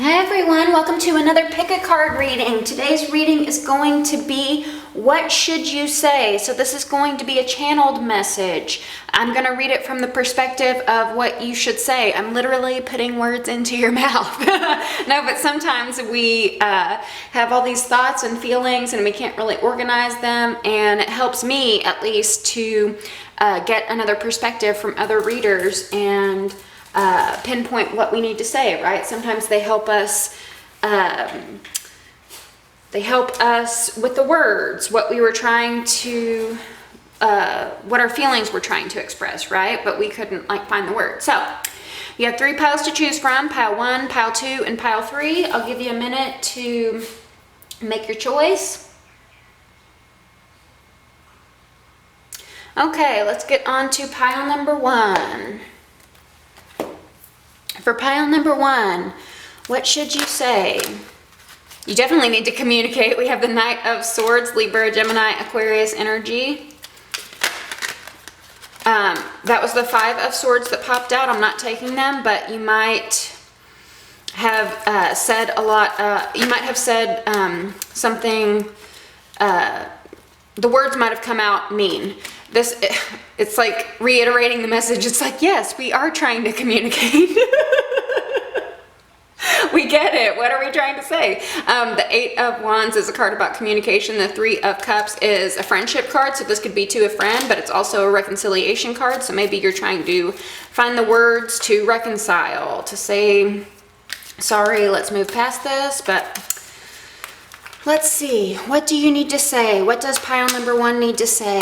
Hi everyone, welcome to another pick a card reading. Today's reading is going to be what should you say? So this is going to be a channeled message. I'm going to read it from the perspective of what you should say. I'm literally putting words into your mouth. No, but sometimes we have all these thoughts and feelings and we can't really organize them, and it helps me at least to get another perspective from other readers and pinpoint what we need to say, right? Sometimes they help us with the words, what we were trying to, what our feelings were trying to express, right? But we couldn't find the word. So you have 3 piles to choose from, pile 1, pile 2, and pile 3. I'll give you a minute to make your choice. Okay, let's get on to pile number 1. For pile number 1, what should you say? You definitely need to communicate. We have the Knight of Swords, Libra, Gemini, Aquarius energy. That was the 5 of Swords that popped out. I'm not taking them, but you might have said a lot. You might have said something. The words might have come out mean. It's like reiterating the message. It's like, yes, we are trying to communicate. We get it. What are we trying to say? The 8 of Wands is a card about communication. The 3 of Cups is a friendship card. So this could be to a friend, but it's also a reconciliation card. So maybe you're trying to find the words to reconcile, to say, sorry, let's move past this. But let's see. What do you need to say? What does pile number 1 need to say?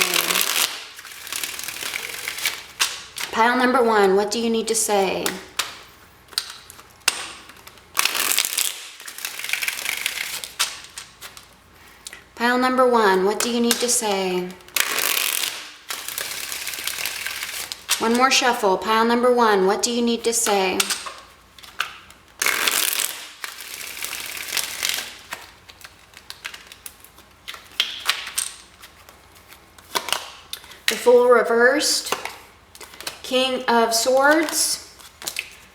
Pile number 1, what do you need to say? Pile number 1, what do you need to say? One more shuffle. Pile number 1, what do you need to say? The Fool reversed. King of Swords,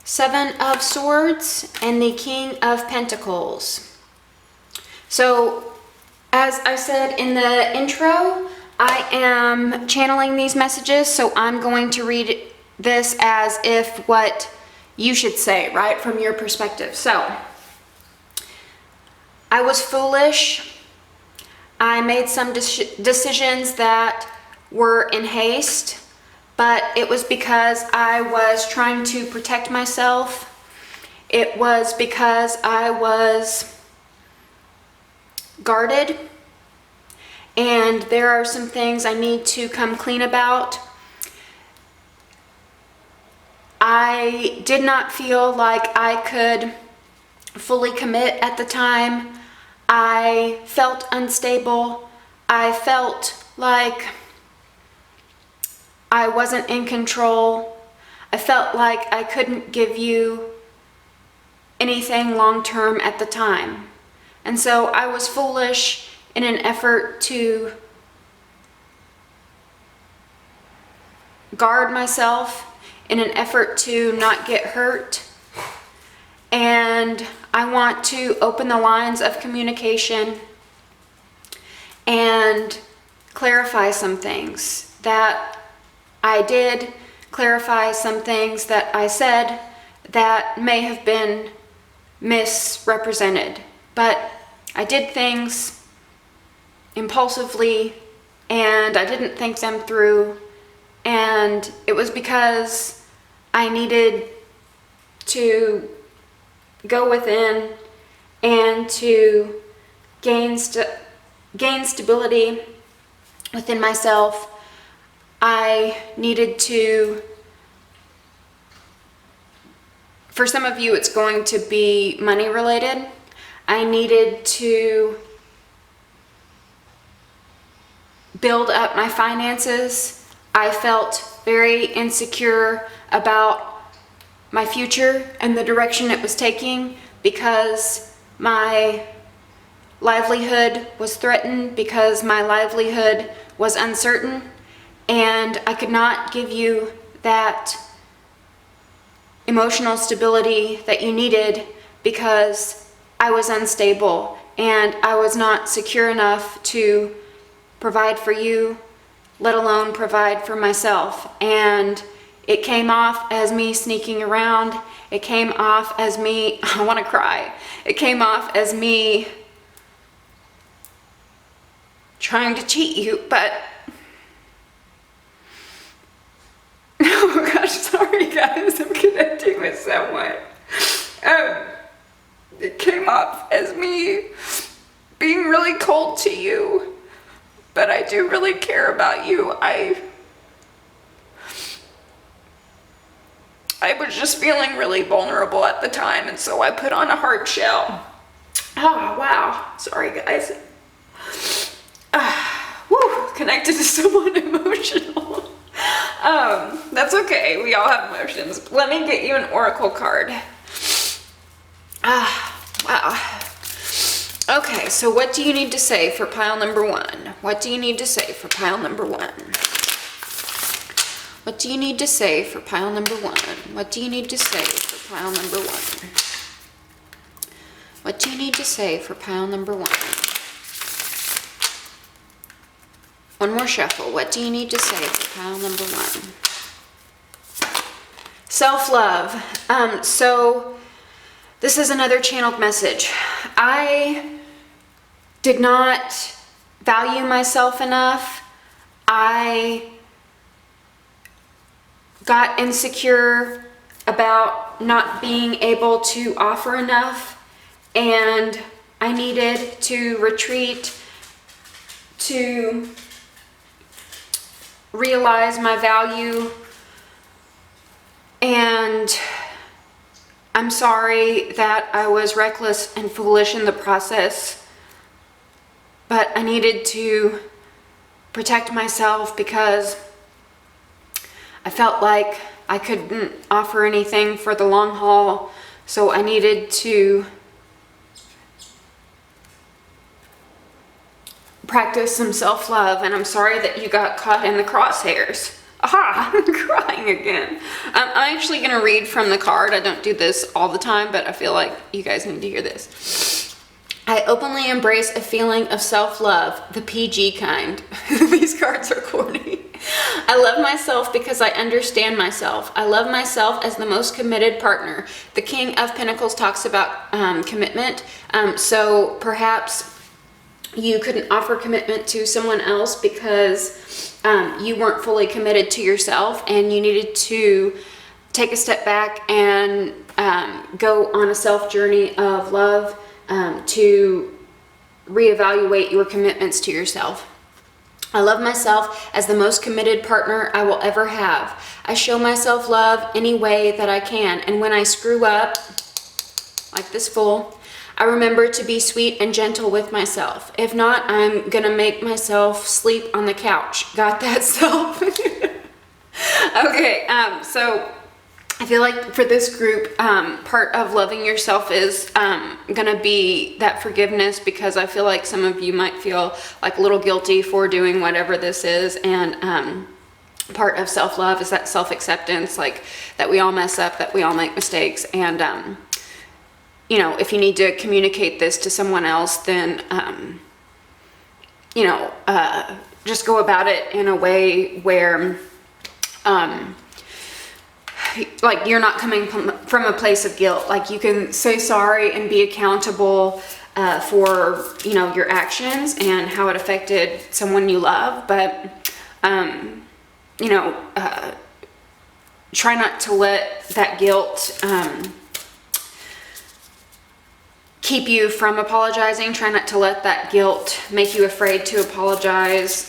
7 of Swords, and the King of Pentacles. So, as I said in the intro, I am channeling these messages, so I'm going to read this as if what you should say, right, from your perspective. So, I was foolish. I made some decisions that were in haste. But it was because I was trying to protect myself. It was because I was guarded. And there are some things I need to come clean about. I did not feel like I could fully commit at the time. I felt unstable. I felt like I wasn't in control. I felt like I couldn't give you anything long-term at the time. And so I was foolish in an effort to guard myself, in an effort to not get hurt. And I want to open the lines of communication and clarify some things that I did, clarify some things that I said that may have been misrepresented. But I did things impulsively and I didn't think them through, and it was because I needed to go within and to gain stability within myself. I needed to, for some of you it's going to be money related. I needed to build up my finances. I felt very insecure about my future and the direction it was taking because my livelihood was threatened, because my livelihood was uncertain. And I could not give you that emotional stability that you needed because I was unstable and I was not secure enough to provide for you, let alone provide for myself. And it came off as me sneaking around. It came off as me, I want to cry. It came off as me trying to cheat you, but oh gosh, sorry guys, I'm connecting with someone. It came off as me being really cold to you, but I do really care about you. I was just feeling really vulnerable at the time, and so I put on a hard shell. Oh, wow. Sorry, guys. Connected to someone emotional. That's okay. We all have emotions. Let me get you an oracle card. Wow. Okay, so what do you need to say for pile number 1? What do you need to say for pile number 1? What do you need to say for pile number 1? What do you need to say for pile number 1? What do you need to say for pile number 1? One more shuffle. What do you need to say for pile number 1? Self-love. So this is another channeled message. I did not value myself enough. I got insecure about not being able to offer enough, and I needed to retreat to realize my value. And I'm sorry that I was reckless and foolish in the process, but I needed to protect myself because I felt like I couldn't offer anything for the long haul, so I needed to practice some self-love, and I'm sorry that you got caught in the crosshairs. Aha, I'm crying again. I'm actually going to read from the card. I don't do this all the time, but I feel like you guys need to hear this. I openly embrace a feeling of self-love, the PG kind. These cards are corny. I love myself because I understand myself. I love myself as the most committed partner. The King of Pentacles talks about commitment. So perhaps you couldn't offer commitment to someone else because you weren't fully committed to yourself, and you needed to take a step back and go on a self journey of love to reevaluate your commitments to yourself. I love myself as the most committed partner I will ever have. I show myself love any way that I can, and when I screw up, like this fool, I remember to be sweet and gentle with myself. If not, I'm gonna make myself sleep on the couch. Got that, self? Okay, so I feel like for this group, part of loving yourself is gonna be that forgiveness, because I feel like some of you might feel like a little guilty for doing whatever this is, and part of self-love is that self-acceptance, like that we all mess up, that we all make mistakes, and you know, if you need to communicate this to someone else, then, you know, just go about it in a way where, like, you're not coming from a place of guilt. Like, you can say sorry and be accountable for, you know, your actions and how it affected someone you love. But, you know, try not to let that guilt keep you from apologizing. Try not to let that guilt make you afraid to apologize.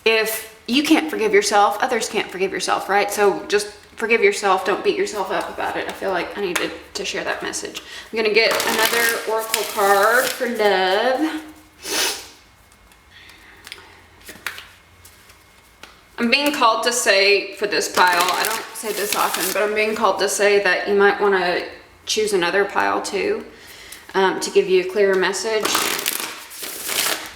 If you can't forgive yourself, others can't forgive yourself, right? So just forgive yourself. Don't beat yourself up about it. I feel like I needed to share that message. I'm going to get another oracle card for love. I'm being called to say for this pile, I don't say this often, but I'm being called to say that you might want to choose another pile too, to give you a clearer message.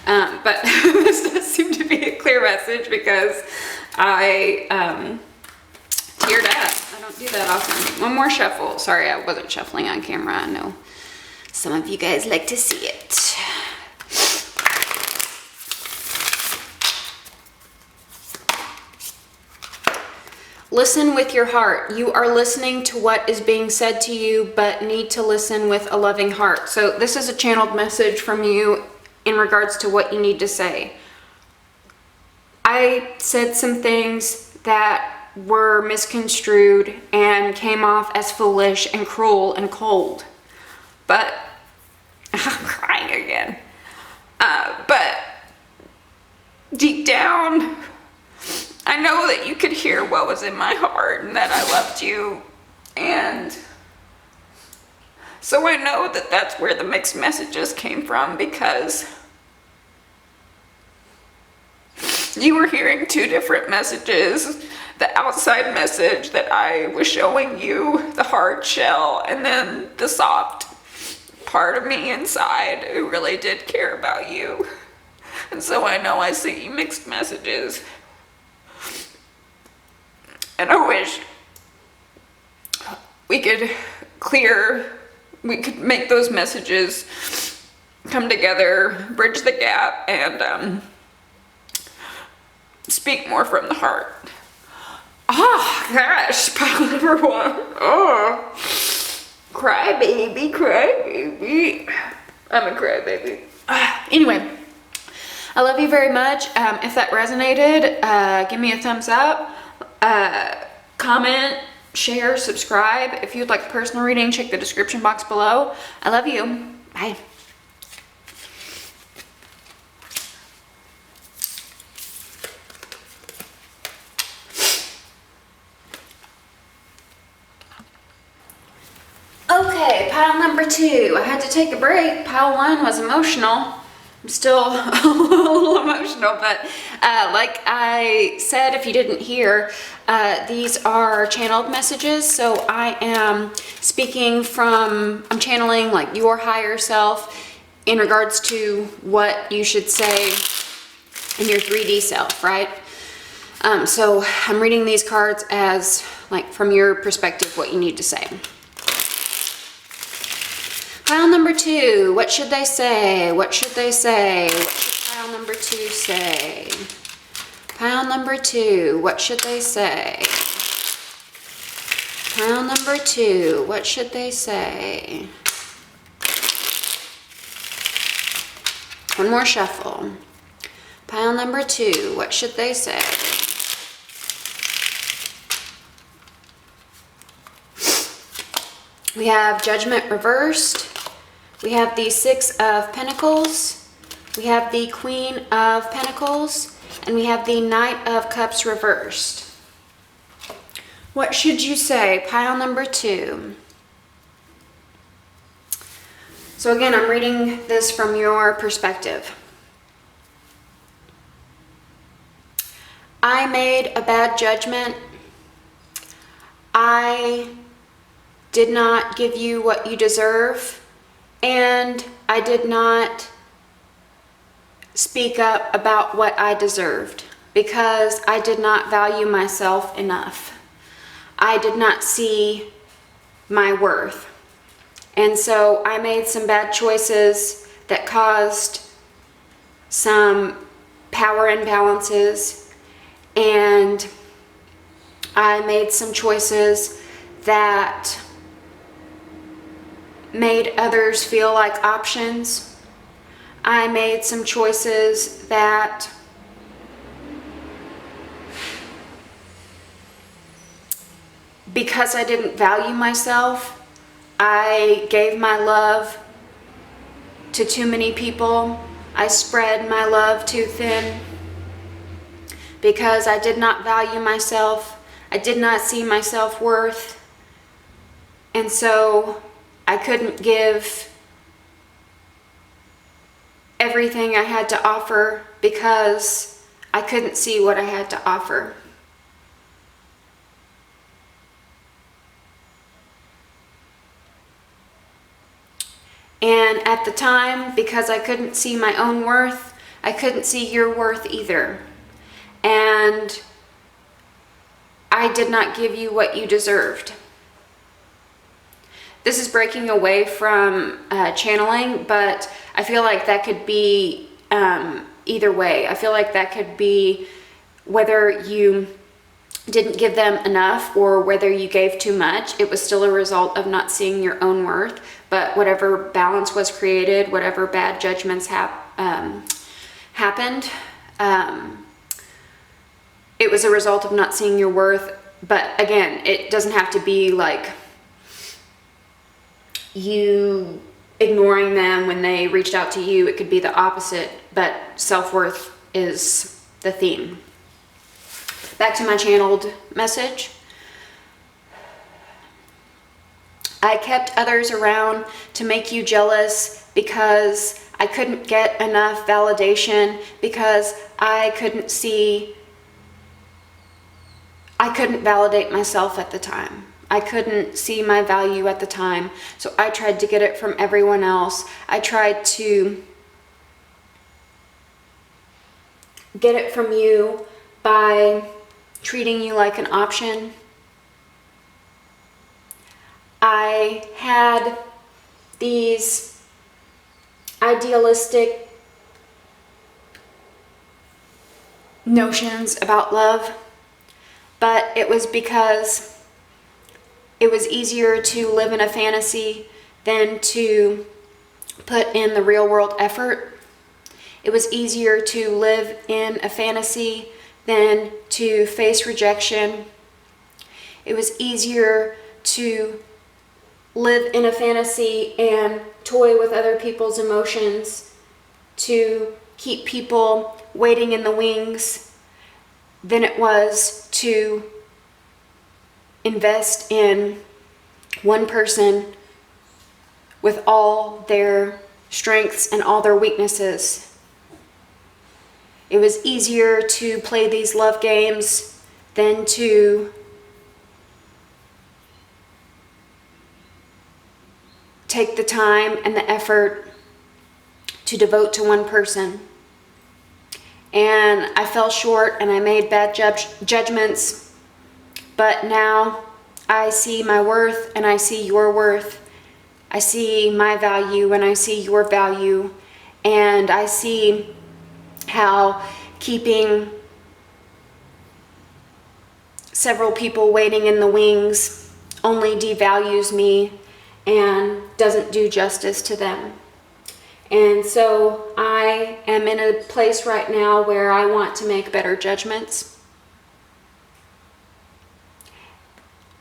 But this does seem to be a clear message because I teared up. I don't do that often. One more shuffle. Sorry, I wasn't shuffling on camera. I know some of you guys like to see it. Listen with your heart. You are listening to what is being said to you, but need to listen with a loving heart. So this is a channeled message from you in regards to what you need to say. I said some things that were misconstrued and came off as foolish and cruel and cold. But I'm crying again. But deep down, I know that you could hear what was in my heart and that I loved you. And so I know that that's where the mixed messages came from, because you were hearing two different messages. The outside message that I was showing you, the hard shell, and then the soft part of me inside who really did care about you. And so I know I see mixed messages. And I wish we could make those messages come together, bridge the gap, and speak more from the heart. Oh, gosh, pile number one. Oh, cry baby, cry baby. I'm a cry baby. Anyway, I love you very much. If that resonated, give me a thumbs up. Comment, share, subscribe. If you'd like a personal reading, check the description box below. I love you. Bye. Okay, pile number two. I had to take a break. Pile one was emotional. I'm still a little emotional, but like I said, if you didn't hear, these are channeled messages. So I am I'm channeling like your higher self in regards to what you should say in your 3D self, right? So I'm reading these cards as like from your perspective, what you need to say. Pile number two, what should they say? What should they say? What should pile number two say? Pile number two, what should they say? Pile number two, what should they say? One more shuffle. Pile number two, what should they say? We have Judgment reversed. We have the Six of Pentacles. We have the Queen of Pentacles. And we have the Knight of Cups reversed. What should you say? Pile number two. So again, I'm reading this from your perspective. I made a bad judgment. I did not give you what you deserve. And I did not speak up about what I deserved because I did not value myself enough. I did not see my worth. And so I made some bad choices that caused some power imbalances, and I made some choices that made others feel like options. I made some choices that because I didn't value myself, I gave my love to too many people. I spread my love too thin because I did not value myself. I did not see my self-worth. And so I couldn't give everything I had to offer because I couldn't see what I had to offer. And at the time, because I couldn't see my own worth, I couldn't see your worth either. And I I did not give you what you deserved. This is breaking away from channeling, but I feel like that could be either way. I feel like that could be whether you didn't give them enough or whether you gave too much. It was still a result of not seeing your own worth, but whatever balance was created, whatever bad judgments happened, it was a result of not seeing your worth. But again, it doesn't have to be like you ignoring them when they reached out to you. It could be the opposite, but self-worth is the theme. Back to my channeled message. I kept others around to make you jealous because I couldn't get enough validation, because I couldn't validate myself at the time. I couldn't see my value at the time. So I tried to get it from everyone else. I tried to get it from you by treating you like an option. I had these idealistic notions about love, but it was because it was easier to live in a fantasy than to put in the real world effort. It was easier to live in a fantasy than to face rejection. It was easier to live in a fantasy and toy with other people's emotions, to keep people waiting in the wings, than it was to invest in one person with all their strengths and all their weaknesses. It was easier to play these love games than to take the time and the effort to devote to one person. And I fell short and I made bad judgments. But now I see my worth and I see your worth. I see my value and I see your value. And I see how keeping several people waiting in the wings only devalues me and doesn't do justice to them. And so I am in a place right now where I want to make better judgments.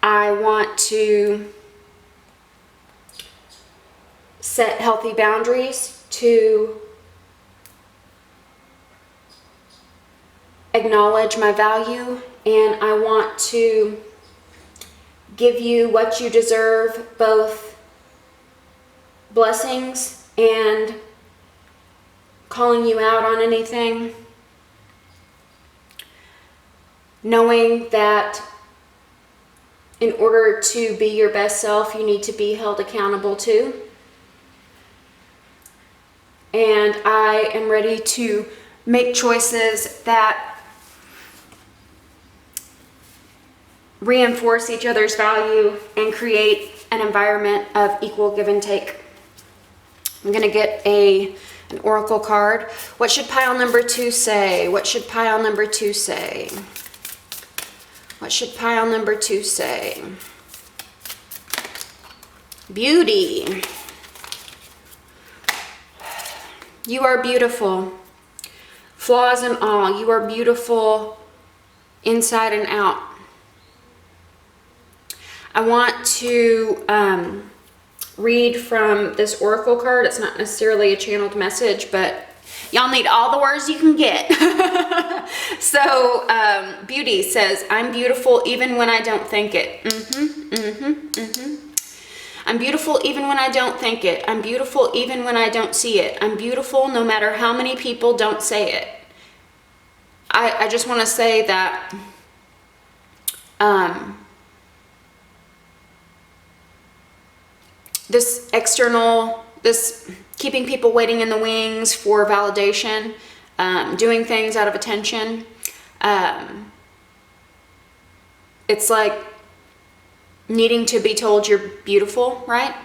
I want to set healthy boundaries, to acknowledge my value, and I want to give you what you deserve, both blessings and calling you out on anything, knowing that in order to be your best self, you need to be held accountable too. And I am ready to make choices that reinforce each other's value and create an environment of equal give and take. I'm going to get an oracle card. What should pile number 2 say? What should pile number 2 say? What should pile number 2 say? Beauty. You are beautiful. Flaws and all. You are beautiful inside and out. I want to read from this oracle card. It's not necessarily a channeled message, but y'all need all the words you can get. So Beauty says, I'm beautiful even when I don't think it. I'm beautiful even when I don't think it. I'm beautiful even when I don't see it. I'm beautiful no matter how many people don't say it. I just want to say that this keeping people waiting in the wings for validation, doing things out of attention, it's like needing to be told you're beautiful, right?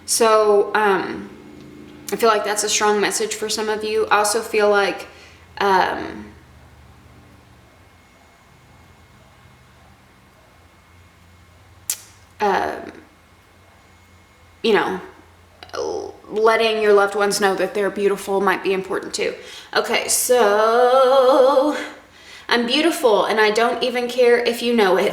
So I feel like that's a strong message for some of you. I also feel like you know, letting your loved ones know that they're beautiful might be important too. Okay, so I'm beautiful and I don't even care if you know it.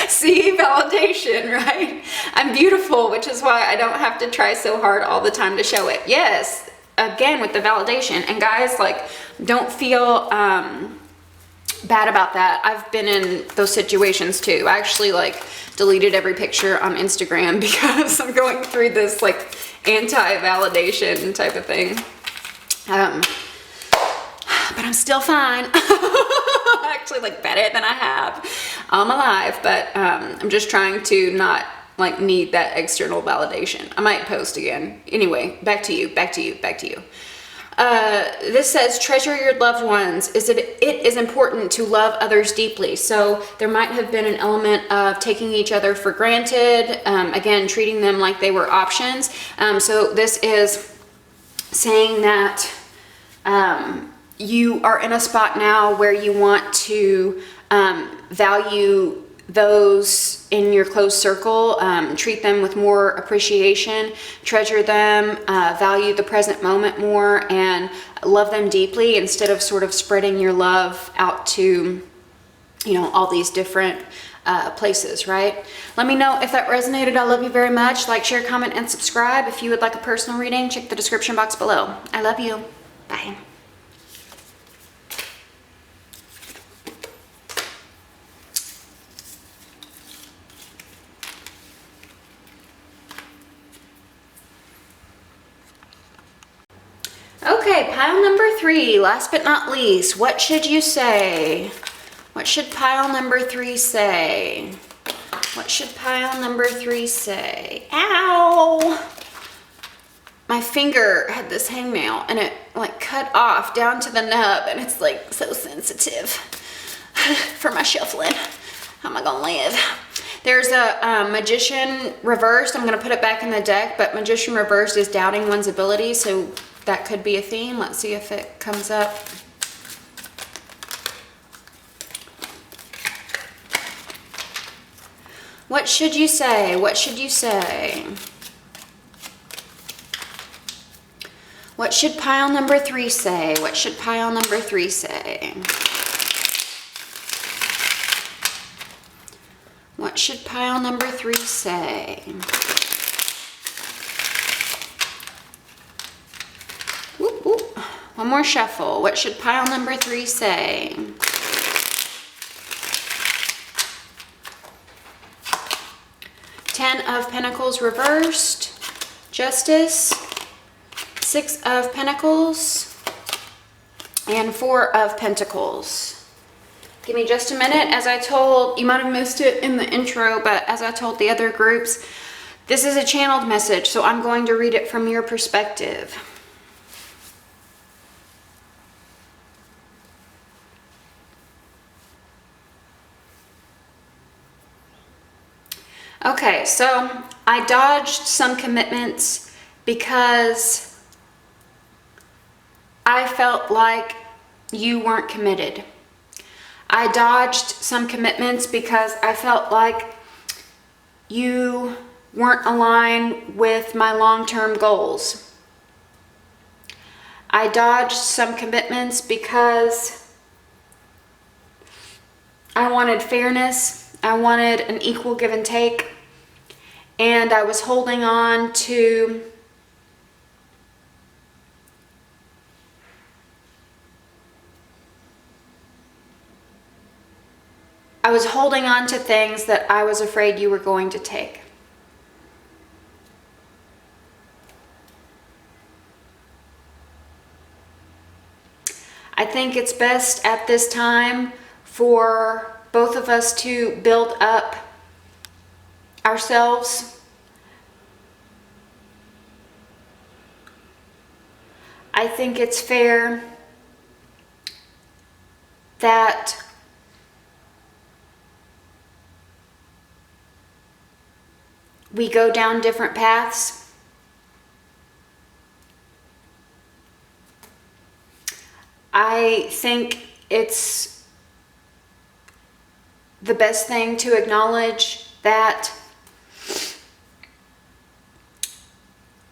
See, validation, right? I'm beautiful, which is why I don't have to try so hard all the time to show it. Yes, again with the validation. And guys, like, don't feel bad about that. I've been in those situations too. I actually like deleted every picture on Instagram because I'm going through this like anti-validation type of thing. But I'm still fine. Actually like better than I have all my life, but I'm just trying to not like need that external validation. I might post again. Anyway, back to you. This says, treasure your loved ones. It is important to love others deeply. So there might have been an element of taking each other for granted, again, treating them like they were options. So this is saying that you are in a spot now where you want to value those in your close circle, treat them with more appreciation, treasure them, value the present moment more, and love them deeply instead of sort of spreading your love out to, you know, all these different places, right? Let me know if that resonated. I love you very much. Like, share, comment, and subscribe. If you would like a personal reading, check the description box below. I love you. Bye. Okay, pile number 3, last but not least, what should you say? What should pile number 3 say? What should pile number 3 say? Ow! My finger had this hangnail and it like cut off down to the nub and it's like so sensitive for my shuffling. How am I gonna live? There's a Magician reversed. I'm gonna put it back in the deck, but Magician reversed is doubting one's ability, so that could be a theme. Let's see if it comes up. What should you say? What should you say? What should pile number 3 say? What should pile number 3 say? What should pile number 3 say? Whoop, whoop. One more shuffle. What should pile number 3 say? Ten of Pentacles reversed. Justice. 6 of Pentacles. And 4 of Pentacles. Give me just a minute. As I told, you might have missed it in the intro, but as I told the other groups, this is a channeled message, so I'm going to read it from your perspective. Okay, so I dodged some commitments because I felt like you weren't committed. I dodged some commitments because I felt like you weren't aligned with my long-term goals. I dodged some commitments because I wanted fairness. I wanted an equal give and take, and I was holding on to things that I was afraid you were going to take. I think it's best at this time for both of us to build up ourselves. I think it's fair that we go down different paths. I think it's the best thing to acknowledge that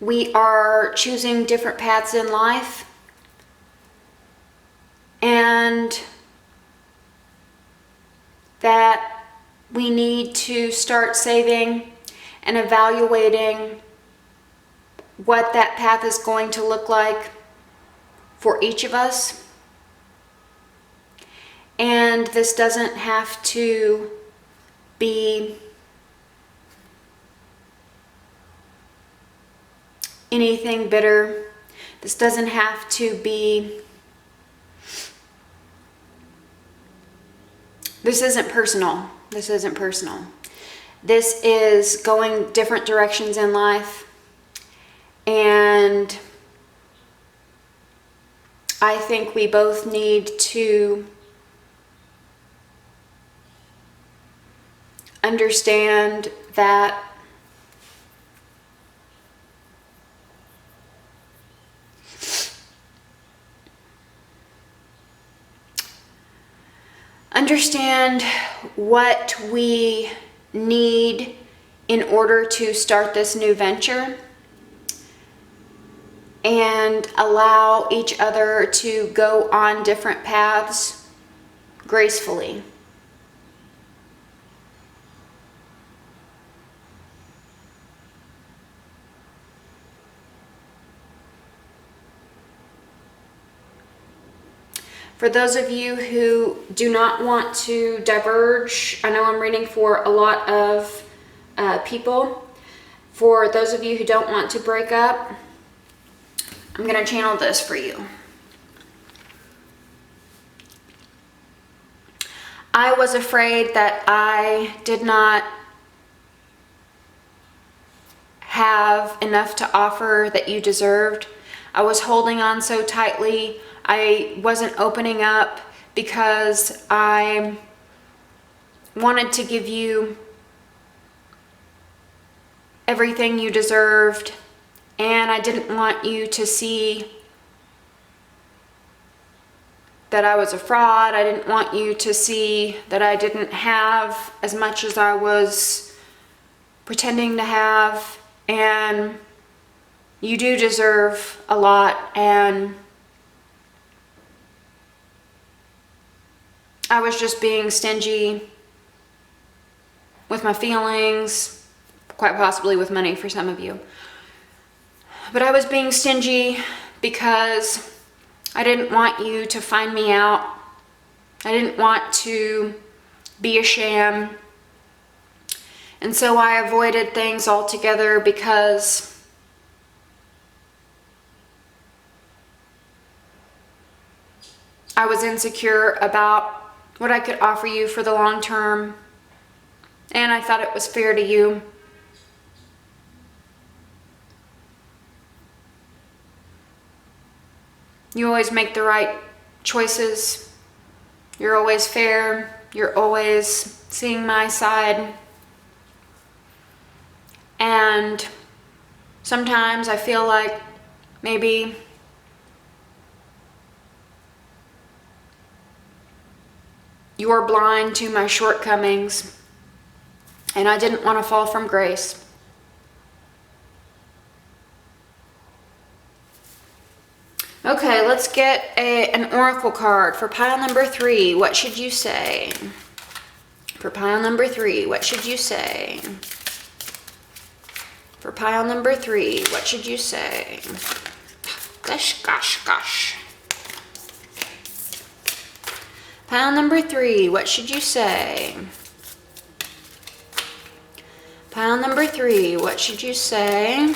we are choosing different paths in life, and that we need to start saving and evaluating what that path is going to look like for each of us. And this doesn't have to be anything bitter. This doesn't have to be, this isn't personal. This isn't personal. This is going different directions in life. And I think we both need to understand that what we need in order to start this new venture, and allow each other to go on different paths gracefully. For those of you who do not want to diverge, I know I'm reading for a lot of people. For those of you who don't want to break up, I'm going to channel this for you. I was afraid that I did not have enough to offer that you deserved. I was holding on so tightly. I wasn't opening up because I wanted to give you everything you deserved, and I didn't want you to see that I was a fraud. I didn't want you to see that I didn't have as much as I was pretending to have, and you do deserve a lot, and I was just being stingy with my feelings, quite possibly with money for some of you. But I was being stingy because I didn't want you to find me out. I didn't want to be a sham. And so I avoided things altogether because I was insecure about what I could offer you for the long term, and I thought it was fair to you. You always make the right choices. You're always fair. You're always seeing my side. And sometimes I feel like maybe you're blind to my shortcomings, and I didn't want to fall from grace. Okay, let's get an oracle card for pile number 3. What should you say? For pile number 3, what should you say? For pile number 3, what should you say? Gosh, gosh, gosh. Pile number 3, what should you say? Pile number 3, what should you say?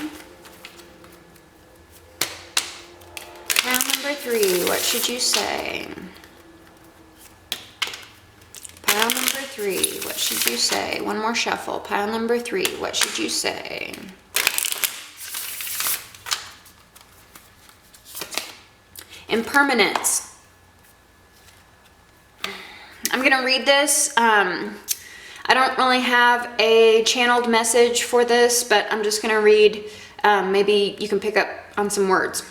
Pile number 3, what should you say? Pile number 3, what should you say? One more shuffle. Pile number 3, what should you say? Impermanence. I'm going to read this. I don't really have a channeled message for this, but I'm just going to read, maybe you can pick up on some words.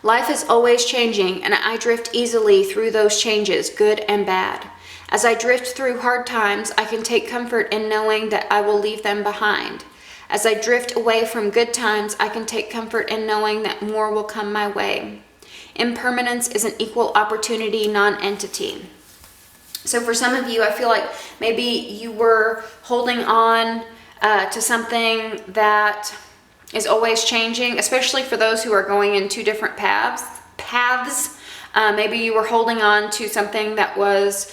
Life is always changing, and I drift easily through those changes, good and bad. As I drift through hard times, I can take comfort in knowing that I will leave them behind. As I drift away from good times, I can take comfort in knowing that more will come my way. Impermanence is an equal opportunity non-entity. So for some of you, I feel like maybe you were holding on to something that is always changing, especially for those who are going in two different paths. Maybe you were holding on to something that was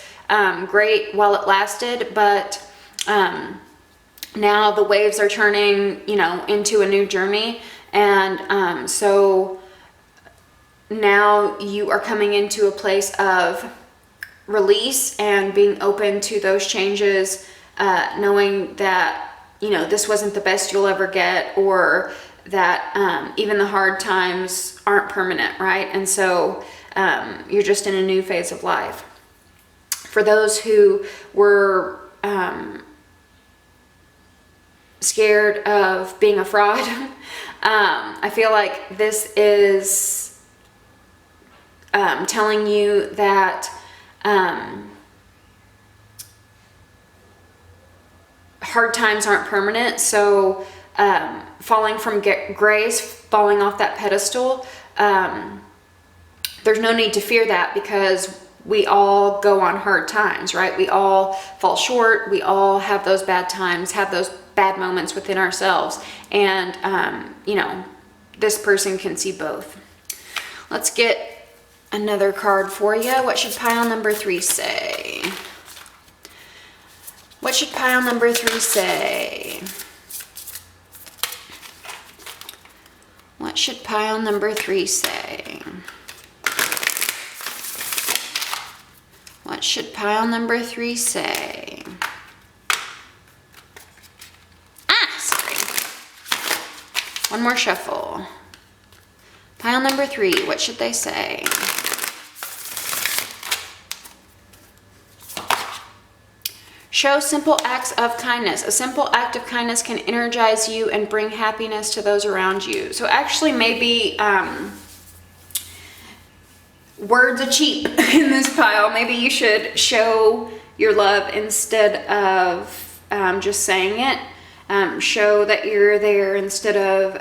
great while it lasted, but now the waves are turning, into a new journey. And so now you are coming into a place of release and being open to those changes, knowing that, this wasn't the best you'll ever get, or that even the hard times aren't permanent, right? And so you're just in a new phase of life. For those who were scared of being a fraud, I feel like this is telling you that hard times aren't permanent. So falling from grace, falling off that pedestal, there's no need to fear that, because we all go on hard times, right? We all fall short. We all have those bad times, have those bad moments within ourselves. And, this person can see both. Let's get another card for you. What should pile number 3 say? What should pile number 3 say? What should pile number 3 say? What should pile number 3 say? Sorry. One more shuffle. Pile number 3, what should they say? Show simple acts of kindness. A simple act of kindness can energize you and bring happiness to those around you. So actually maybe words are cheap in this pile. Maybe you should show your love instead of just saying it. Show that you're there instead of,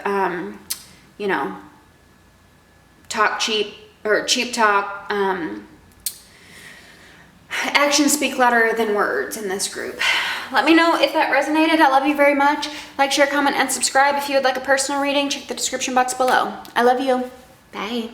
talk cheap or cheap talk. Actions speak louder than words in this group. Let me know if that resonated. I love you very much. Like, share, comment, and subscribe. If you would like a personal reading, check the description box below. I love you. Bye.